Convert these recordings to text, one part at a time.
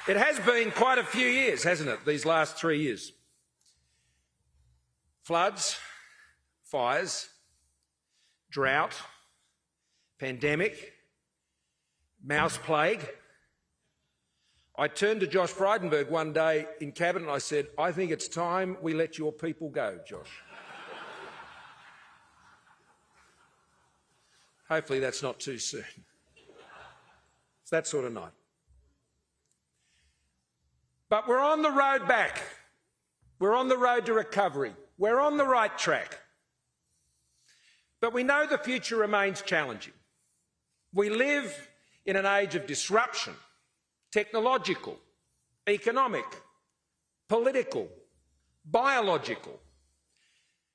It has been quite a few years, hasn't it, these last 3 years? Floods, fires, drought, pandemic, mouse plague. I turned to Josh Frydenberg one day in Cabinet and I said, I think it's time we let your people go, Josh. Hopefully that's not too soon. It's that sort of night. But we're on the road back. We're on the road to recovery. We're on the right track. But we know the future remains challenging. We live in an age of disruption, technological, economic, political, biological.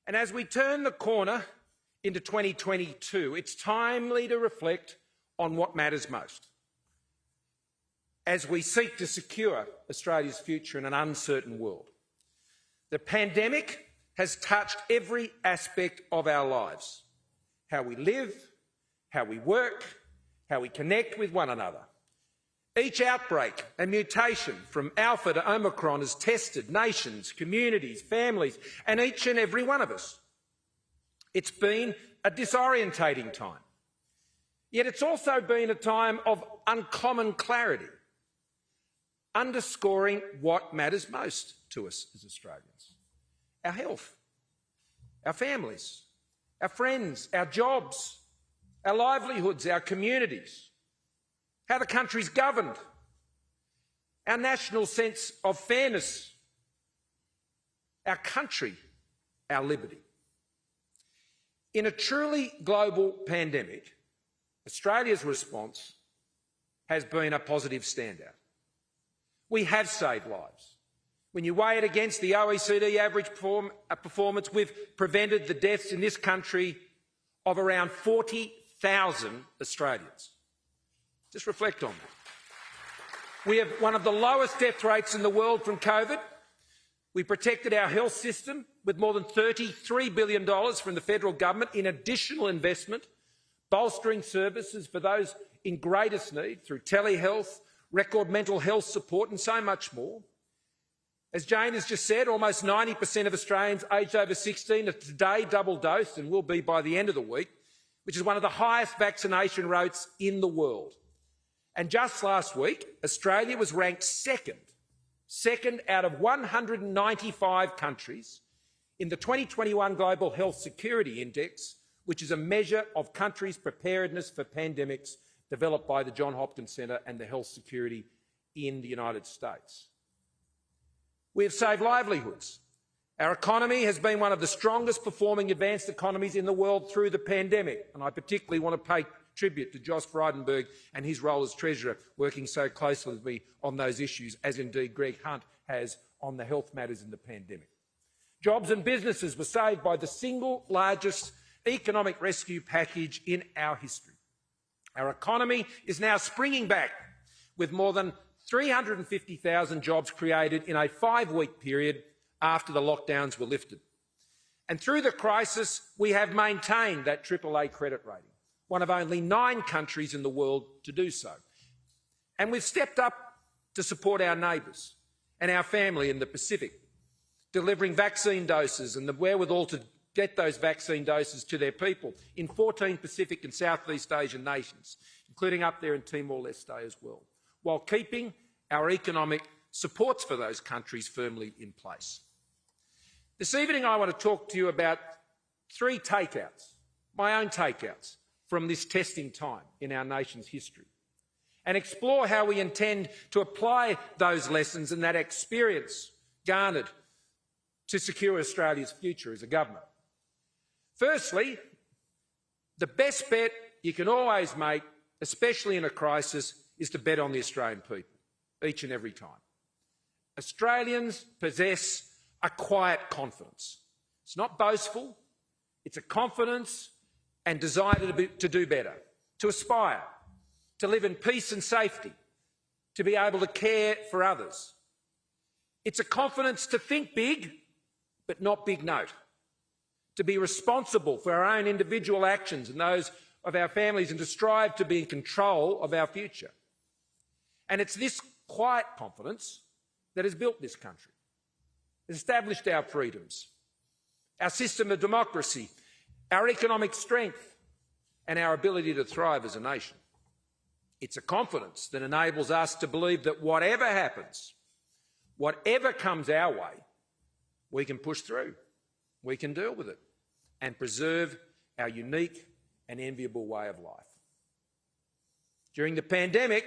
And as we turn the corner into 2022, it's timely to reflect on what matters most as we seek to secure Australia's future in an uncertain world. The pandemic has touched every aspect of our lives: how we live, how we work, how we connect with one another. Each outbreak and mutation from Alpha to Omicron has tested nations, communities, families, and each and every one of us. It's been a disorientating time. Yet it's also been a time of uncommon clarity, underscoring what matters most to us as Australians: our health, our families, our friends, our jobs, our livelihoods, our communities, how the country's governed, our national sense of fairness, our country, our liberty. In a truly global pandemic, Australia's response has been a positive standout. We have saved lives. When you weigh it against the OECD average performance, we've prevented the deaths in this country of around 40,000 Australians. Just reflect on that. We have one of the lowest death rates in the world from COVID. We protected our health system with more than $33 billion from the federal government in additional investment, bolstering services for those in greatest need through telehealth, record mental health support and so much more. As Jane has just said, almost 90% of Australians aged over 16 are today double-dosed and will be by the end of the week, which is one of the highest vaccination rates in the world. And just last week, Australia was ranked second out of 195 countries in the 2021 Global Health Security Index, which is a measure of countries' preparedness for pandemics developed by the Johns Hopkins Centre and the Health Security in the United States. We have saved livelihoods. Our economy has been one of the strongest performing advanced economies in the world through the pandemic, and I particularly want to pay tribute to Josh Frydenberg and his role as Treasurer, working so closely with me on those issues, as indeed Greg Hunt has on the health matters in the pandemic. Jobs and businesses were saved by the single largest economic rescue package in our history. Our economy is now springing back, with more than 350,000 jobs created in a 5-week period after the lockdowns were lifted. And through the crisis, we have maintained that AAA credit rating, one of only 9 countries in the world to do so. And we've stepped up to support our neighbours and our family in the Pacific, delivering vaccine doses and the wherewithal to get those vaccine doses to their people in 14 Pacific and Southeast Asian nations, including up there in Timor-Leste as well, while keeping our economic supports for those countries firmly in place. This evening I want to talk to you about 3 takeouts, my own takeouts, from this testing time in our nation's history, and explore how we intend to apply those lessons and that experience garnered to secure Australia's future as a government. Firstly, the best bet you can always make, especially in a crisis, is to bet on the Australian people, each and every time. Australians possess a quiet confidence. It's not boastful, it's a confidence and desire to do better, to aspire, to live in peace and safety, to be able to care for others. It's a confidence to think big, but not big note, to be responsible for our own individual actions and those of our families, and to strive to be in control of our future. And it's this quiet confidence that has built this country, has established our freedoms, our system of democracy, our economic strength, and our ability to thrive as a nation. It's a confidence that enables us to believe that whatever happens, whatever comes our way, we can push through, we can deal with it, and preserve our unique and enviable way of life. During the pandemic,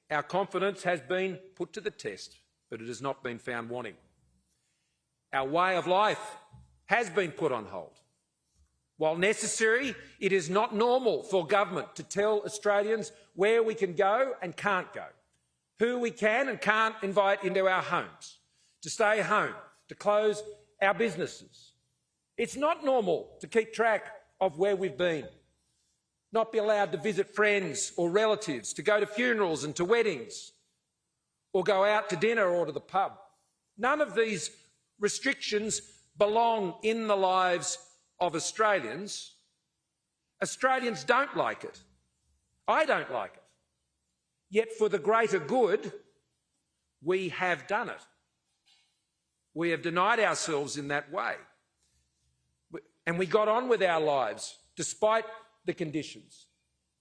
our confidence has been put to the test, but it has not been found wanting. Our way of life has been put on hold. While necessary, it is not normal for government to tell Australians where we can go and can't go, who we can and can't invite into our homes, to stay home, to close our businesses. It's not normal to keep track of where we've been, not be allowed to visit friends or relatives, to go to funerals and to weddings, or go out to dinner or to the pub. None of these restrictions belong in the lives of Australians. Australians don't like it. I don't like it. Yet for the greater good, we have done it. We have denied ourselves in that way. And we got on with our lives despite the conditions,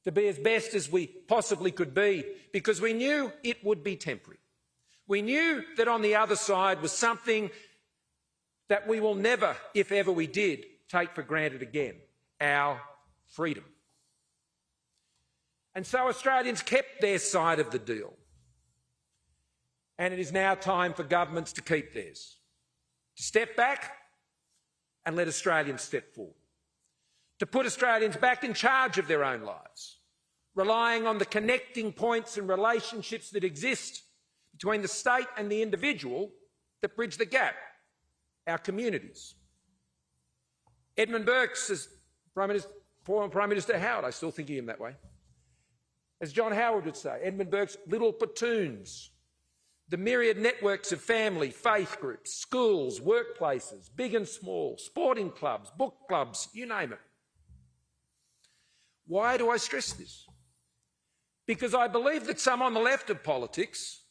to be as best as we possibly could be, because we knew it would be temporary. We knew that on the other side was something that we will never, if ever we did, take for granted again: our freedom. And so Australians kept their side of the deal. And it is now time for governments to keep theirs, to step back and let Australians step forward, to put Australians back in charge of their own lives, relying on the connecting points and relationships that exist between the state and the individual that bridge the gap: our communities. Edmund Burke's, as former Prime Minister Howard, I still think of him that way, as John Howard would say, Edmund Burke's little platoons, the myriad networks of family, faith groups, schools, workplaces, big and small, sporting clubs, book clubs, you name it. Why do I stress this? Because I believe that some on the left of politics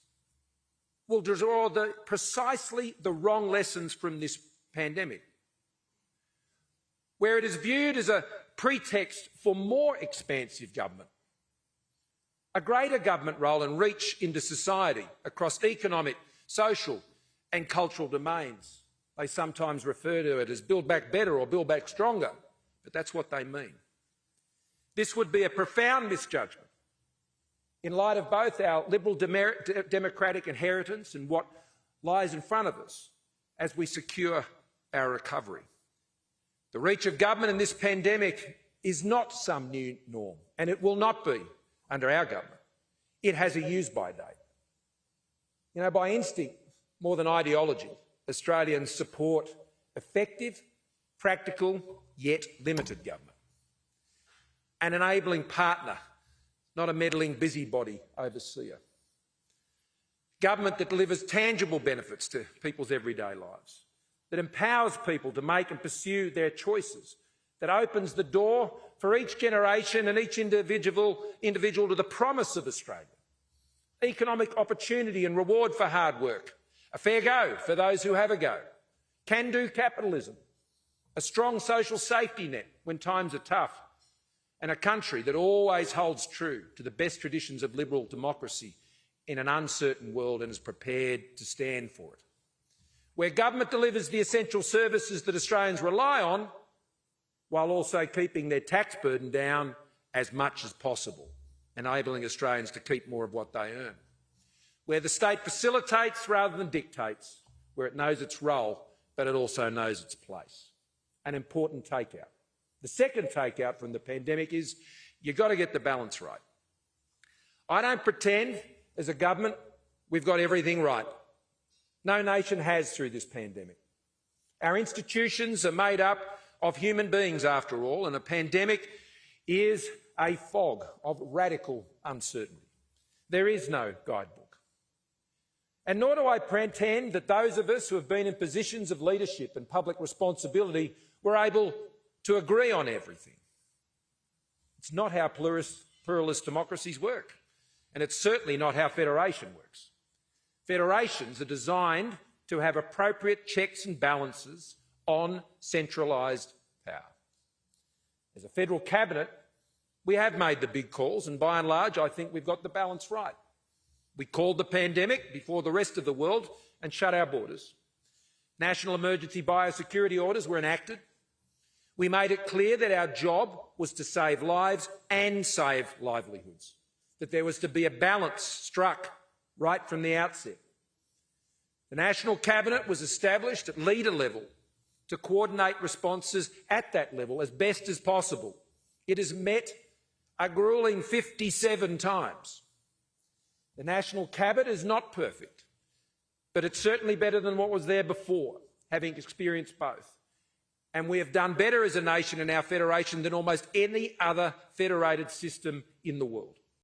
will draw precisely the wrong lessons from this pandemic, where it is viewed as a pretext for more expansive government, a greater government role and reach into society across economic, social and cultural domains. They sometimes refer to it as build back better or build back stronger, but that's what they mean. This would be a profound misjudgment in light of both our liberal democratic inheritance and what lies in front of us as we secure our recovery. The reach of government in this pandemic is not some new norm, and it will not be under our government. It has a use-by date. You know, by instinct, more than ideology, Australians support effective, practical, yet limited government. An enabling partner, not a meddling busybody overseer. Government that delivers tangible benefits to people's everyday lives, that empowers people to make and pursue their choices, that opens the door for each generation and each individual to the promise of Australia. Economic opportunity and reward for hard work, a fair go for those who have a go, can-do capitalism, a strong social safety net when times are tough, and a country that always holds true to the best traditions of liberal democracy in an uncertain world and is prepared to stand for it. Where government delivers the essential services that Australians rely on, while also keeping their tax burden down as much as possible, enabling Australians to keep more of what they earn. Where the state facilitates rather than dictates, where it knows its role, but it also knows its place. An important takeout. The second takeout from the pandemic is you've got to get the balance right. I don't pretend, as a government, we've got everything right. No nation has through this pandemic. Our institutions are made up of human beings, after all, and a pandemic is a fog of radical uncertainty. There is no guidebook. And nor do I pretend that those of us who have been in positions of leadership and public responsibility were able to agree on everything. It's not how pluralist democracies work, and it's certainly not how federation works. Federations are designed to have appropriate checks and balances on centralised power. As a federal cabinet, we have made the big calls, and by and large, I think we've got the balance right. We called the pandemic before the rest of the world and shut our borders. National emergency biosecurity orders were enacted. We made it clear that our job was to save lives and save livelihoods, that there was to be a balance struck right from the outset. The National Cabinet was established at leader level to coordinate responses at that level as best as possible. It has met a gruelling 57 times. The National Cabinet is not perfect, but it's certainly better than what was there before, having experienced both. And we have done better as a nation in our federation than almost any other federated system in the world.